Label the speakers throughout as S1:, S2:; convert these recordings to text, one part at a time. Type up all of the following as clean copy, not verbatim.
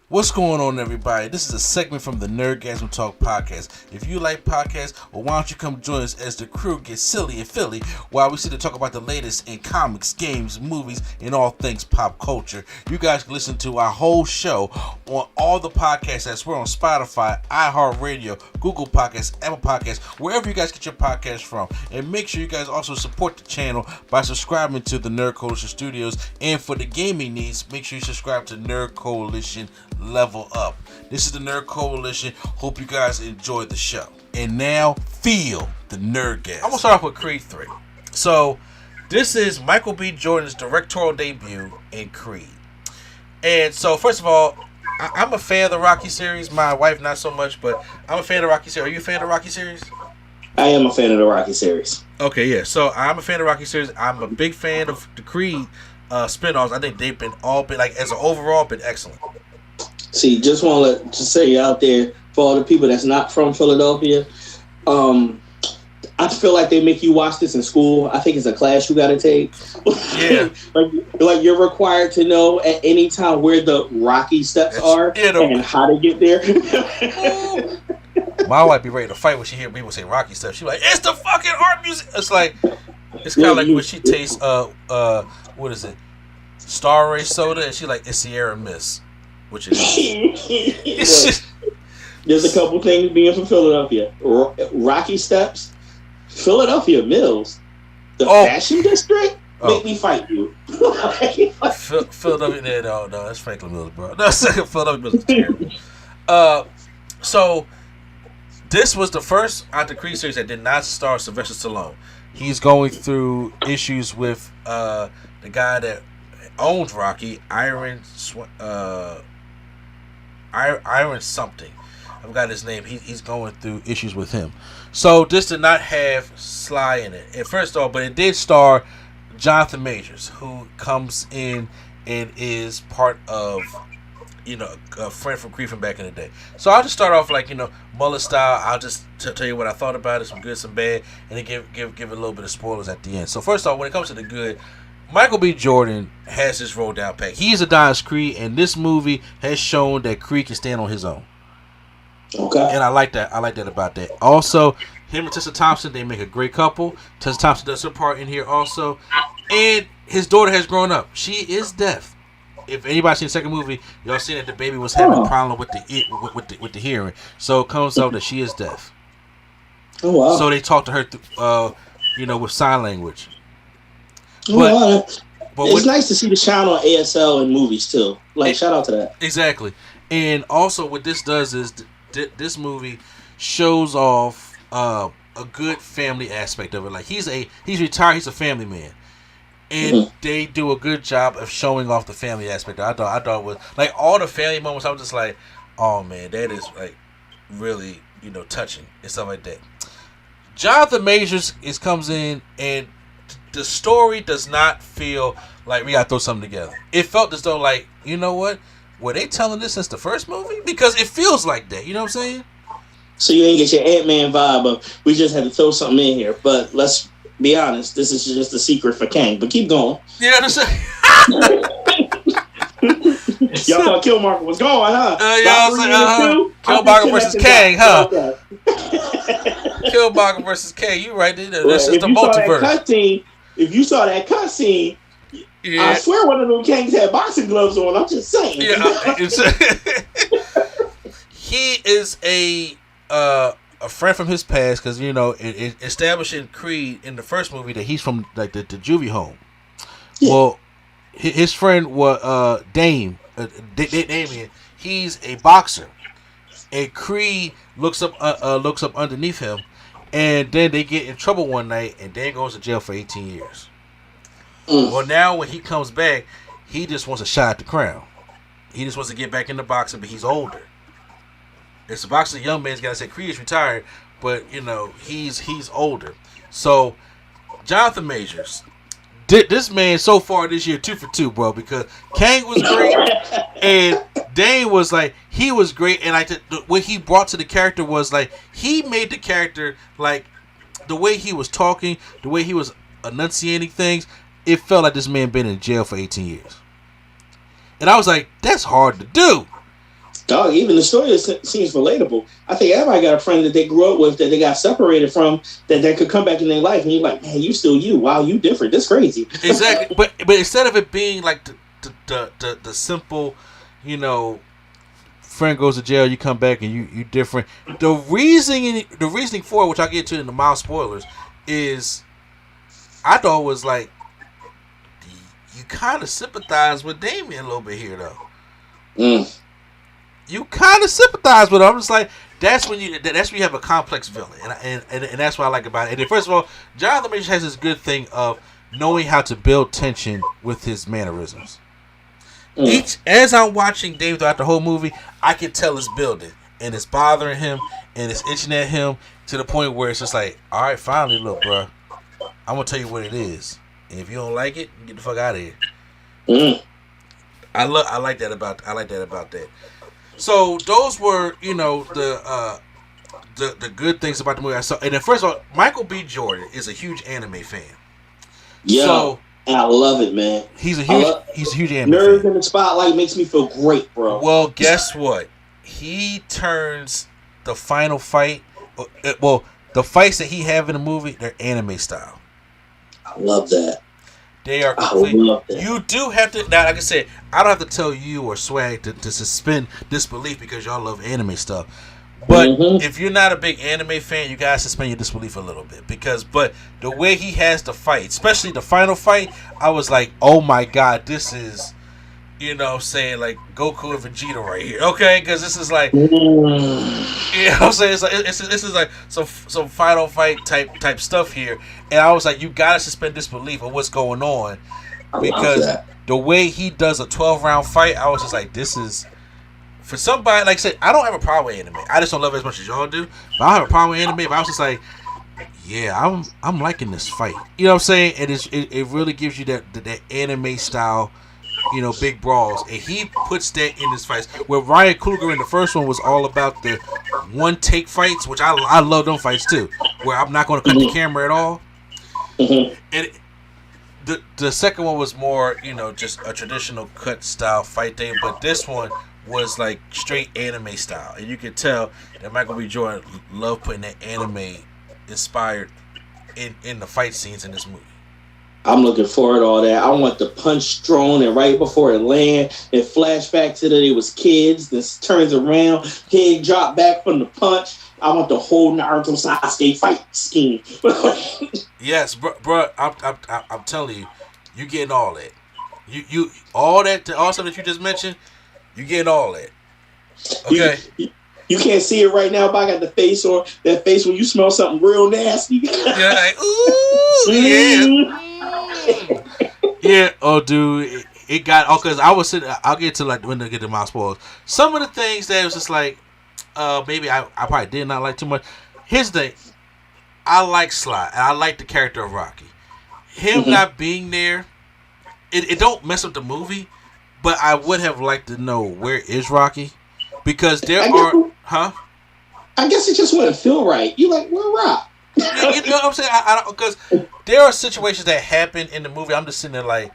S1: What's going on, everybody? This is a segment from the Nerdgasm Talk podcast. If you like podcasts, well, why don't you come join us as the crew gets silly and Philly while we sit to talk about the latest in comics, games, movies, and all things pop culture. You guys can listen to our whole show on all the podcasts apps. We're on Spotify, iHeartRadio, Google Podcasts, Apple Podcasts, wherever you guys get your podcasts from. And make sure you guys also support the channel by subscribing to the Nerd Coalition Studios. And for the gaming needs, make sure you subscribe to Nerd Coalition Level Up. This is the Nerd Coalition. Hope you guys enjoyed the show. And now, feel the Nerdgasm. I'm going to start off with Creed 3. So, this is Michael B. Jordan's directorial debut in Creed. And so, first of all, I'm a fan of the Rocky series. My wife, not so much, but I'm a fan of the Rocky series. Are you a fan of the Rocky series?
S2: I am a fan of the Rocky series.
S1: Okay, yeah. So, I'm a fan of the Rocky series. I'm a big fan of the Creed spinoffs. I think they've been like, as an overall, been excellent.
S2: See, just want to just say out there for all the people that's not from Philadelphia, I feel like they make you watch this in school. I think it's a class you got to take.
S1: Yeah,
S2: like you're required to know at any time where the Rocky steps are and how to get there.
S1: My wife be ready to fight when she hear people say Rocky stuff. She like, it's the fucking art music. It's like, it's kind of like when she tastes what is it, Star Race soda, and she like, it's Sierra Mist. Which is
S2: there's a couple things being from Philadelphia. Rocky Steps, Philadelphia Mills, the Fashion District. Make me fight you.
S1: Philadelphia, no, that's Franklin Mills, bro. No, Philadelphia Mills is terrible. So this was the first out the Creed series that did not star Sylvester Stallone. He's going through issues with the guy that owns Rocky, Iron something. I forgot his name. He's going through issues with him. So this did not have Sly in it. And first off, but it did star Jonathan Majors, who comes in and is part of, a friend from Creed from back in the day. So I'll just start off like, mullet style. I'll just tell you what I thought about it, some good, some bad, and then give a little bit of spoilers at the end. So first off, when it comes to the good, Michael B. Jordan has this role down pat. He's Adonis Creed, and this movie has shown that Creed can stand on his own.
S2: Okay.
S1: And I like that. I like that about that. Also, him and Tessa Thompson, they make a great couple. Tessa Thompson does her part in here also. And his daughter has grown up. She is deaf. If anybody's seen the second movie, y'all seen that the baby was having a problem with the hearing. So it comes out that she is deaf.
S2: Oh, wow.
S1: So they talk to her, with sign language.
S2: But it's nice to see the shine on ASL in movies too. Shout out to that.
S1: Exactly. And also, what this does is this movie shows off a good family aspect of it. Like he's retired, he's a family man, and they do a good job of showing off the family aspect. I thought it was like all the family moments. I was just like, oh man, that is like really touching and stuff like that. Jonathan Majors comes in and the story does not feel like we gotta throw something together. It felt as though like, you know what? Were they telling this since the first movie? Because it feels like that. You know what I'm saying?
S2: So you didn't get your Ant-Man vibe of we just had to throw something in here. But let's be honest, this is just a secret for Kang. But keep going.
S1: Yeah, that's
S2: Y'all thought Killmonger was going, huh?
S1: Killmonger versus Kang, huh? Killmonger versus Kang. You right there. That's just the multiverse.
S2: If you saw that cutscene, I swear one of them Kangs had boxing gloves on. I'm just saying.
S1: Yeah, he is a friend from his past because establishing Creed in the first movie that he's from like the juvie home. Yeah. Well, his friend was Damien. He's a boxer, and Creed looks up underneath him, and then they get in trouble one night, and Dan goes to jail for 18 years. Well, now when he comes back, he just wants a shot at the crown. He just wants to get back into boxing, but he's older. It's a boxing young man's got to say Creed is retired, but he's older. So Jonathan Majors, this man so far this year 2 for 2, bro. Because Kang was great, and Dane was like he was great, and like what he brought to the character was like he made the character like the way he was talking, the way he was enunciating things. It felt like this man been in jail for 18 years. And I was like, that's hard to do.
S2: Dog, even the story seems relatable. I think everybody got a friend that they grew up with that they got separated from that could come back in their life, and you're like, man, you still you. Wow, you different. That's crazy.
S1: Exactly, but instead of it being like the simple, you know, friend goes to jail, you come back and you different. The reasoning for it, which I get to in the mild spoilers, is I thought was like you kind of sympathize with Damien a little bit here though. You kind of sympathize with him. I'm just like, that's when you have a complex villain, and that's what I like about it. And first of all, Jonathan Majors has this good thing of knowing how to build tension with his mannerisms. As I'm watching Dave throughout the whole movie, I can tell it's building, and it's bothering him, and it's itching at him to the point where it's just like, all right, finally, look, bro, I'm gonna tell you what it is, and if you don't like it, get the fuck out of here. I like that about that. So those were, you know, the good things about the movie I saw. And then first of all, Michael B. Jordan is a huge anime fan.
S2: Yeah. So, and I love it, man.
S1: He's a huge anime
S2: Nerds
S1: fan.
S2: in the Spotlight makes me feel great, bro.
S1: Well, guess what? He turns the final fight. Well, the fights that he have in the movie, they're anime style.
S2: I love that.
S1: They are complete. You do have to. Now, like I said, I don't have to tell you or Swag to suspend disbelief because y'all love anime stuff. But if you're not a big anime fan, you gotta suspend your disbelief a little bit but the way he has the fight, especially the final fight, I was like, oh my god, this is, you know, saying like Goku and Vegeta right here, okay? Because this is like, you know what I'm saying? It's like this is like some final fight type stuff here, and I was like, you gotta suspend disbelief of what's going on because the way he does a 12-round fight, I was just like, this is. For somebody, like I said, I don't have a problem with anime. I just don't love it as much as y'all do. But I don't have a problem with anime. But I was just like, yeah, I'm liking this fight. You know what I'm saying? And it really gives you that anime style, you know, big brawls. And he puts that in his fights. Where Ryan Coogler in the first one was all about the one take fights, which I love them fights too. Where I'm not going to cut the camera at all. And the second one was more, you know, just a traditional cut style fight thing. But this one was like straight anime style, and you could tell that Michael B. Jordan loved putting that anime inspired in the fight scenes in this movie.
S2: I'm looking forward to all that. I want the punch thrown, and right before it land, it flashback to that it was kids. This turns around, head drop back from the punch. I want the whole Naruto Sasuke fight scheme.
S1: Yes, bro. I'm telling you, you getting all that. You all stuff that you just mentioned. You getting all that. Okay.
S2: You can't see it right now, but I got the face on that face when you smell something real nasty.
S1: Yeah, like, ooh, yeah. Yeah, oh, dude. It got, because I was sitting, I'll get to like when they get to my spoilers. Some of the things that was just like, maybe I probably did not like too much. Here's the thing. I like Sly, and I like the character of Rocky. Him not being there, it don't mess up the movie. But I would have liked to know where is Rocky, because I
S2: guess it just wouldn't feel right. You like, where Rock?
S1: You know what I'm saying? I don't, because there are situations that happen in the movie. I'm just sitting there like,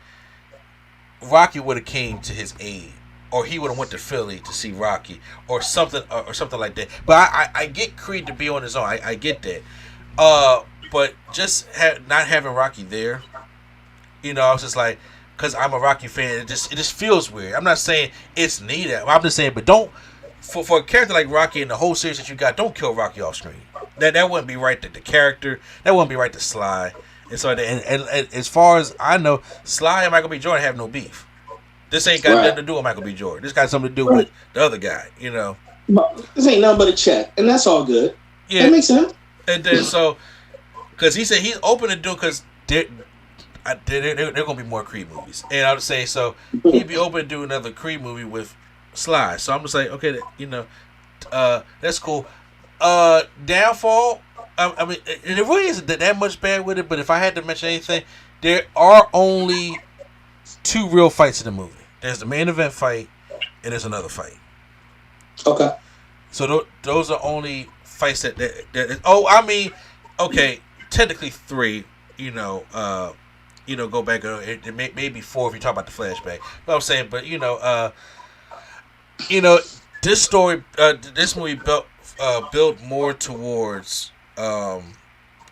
S1: Rocky would have came to his aid, or he would have went to Philly to see Rocky, or something like that. But I get Creed to be on his own. I get that. But just not having Rocky there, you know, I was just like. Because I'm a Rocky fan, it just feels weird. I'm not saying it's needed. I'm just saying, but don't for a character like Rocky and the whole series that you got, don't kill Rocky off screen. That wouldn't be right to the character. That wouldn't be right to Sly. And so, and as far as I know, Sly and Michael B. Jordan have no beef. This ain't got nothing to do with Michael B. Jordan. This got something to do with the other guy. You know,
S2: this ain't nothing but a check, and that's all good. Yeah, that makes sense.
S1: And then so, because he said he's open to do because they're gonna be more Creed movies, and I would say so he'd be open to do another Creed movie with Sly. So I'm just like, okay, you know, that's cool. Downfall. I mean, it really isn't that much bad with it. But if I had to mention anything, there are only two real fights in the movie. There's the main event fight, and there's another fight. Okay. So those are only fights that. Oh, I mean, okay, technically three. Go back. It may be four if you talk about the flashback. But I'm saying, but this movie built more towards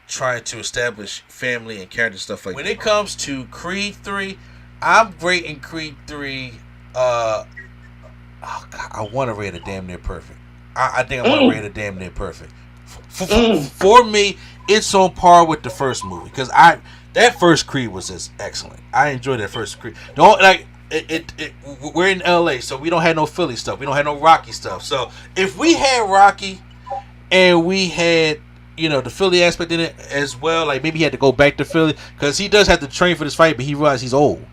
S1: trying to establish family and character stuff like that. When it comes to Creed 3, I'm rating Creed 3. Oh God, I want to rate it damn near perfect. I think I want to rate it damn near perfect. For me, it's on par with the first movie because that first Creed was just excellent. I enjoyed that first Creed. Don't like it. We're in LA, so we don't have no Philly stuff. We don't have no Rocky stuff. So if we had Rocky and we had the Philly aspect in it as well, like maybe he had to go back to Philly because he does have to train for this fight, but he realized he's old.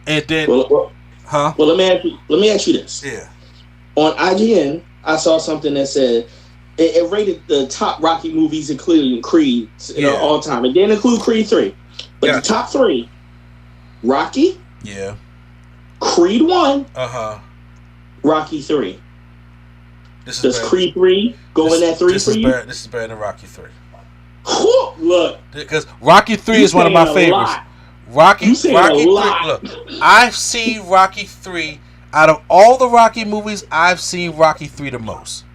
S1: And then,
S2: Well, let me ask you this.
S1: Yeah.
S2: On IGN, I saw something that said it rated the top Rocky movies, including Creed, all time. It didn't include Creed 3. But the top 3, Rocky, Creed 1, Rocky 3. Does Creed 3 go in that 3 for you?
S1: This is better than Rocky 3.
S2: Look.
S1: Because Rocky 3 is one of my favorites. Rocky 3, look, I've seen Rocky 3. Out of all the Rocky movies, I've seen Rocky 3 the most.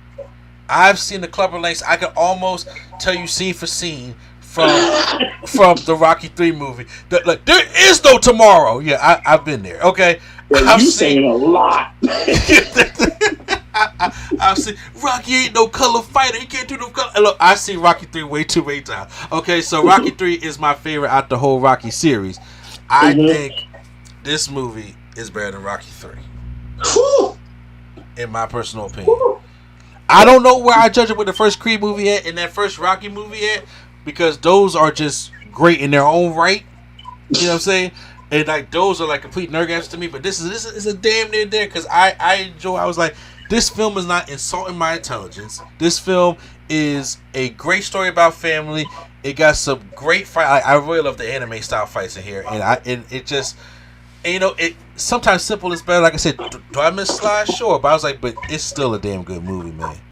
S1: I've seen the Clubber Links. I can almost tell you scene for scene from the Rocky 3 movie. Look, there is no tomorrow. Yeah, I've been there. Okay,
S2: well, you saying a lot.
S1: I've seen Rocky ain't no color fighter. He can't do no color. Look, I see Rocky 3 way too many times. Okay, so Rocky 3 is my favorite out the whole Rocky series. I think this movie is better than Rocky 3. In my personal opinion. I don't know where I judge it with the first Creed movie at and that first Rocky movie at, because those are just great in their own right. You know what I'm saying? And like those are like complete nerdgasm to me. But this is a damn near there because I enjoy. I was like, this film is not insulting my intelligence. This film is a great story about family. It got some great fight. I really love the anime style fights in here, and it just. And it sometimes simple is better. Like I said, do I miss Sly? Sure, but I was like, but it's still a damn good movie, man.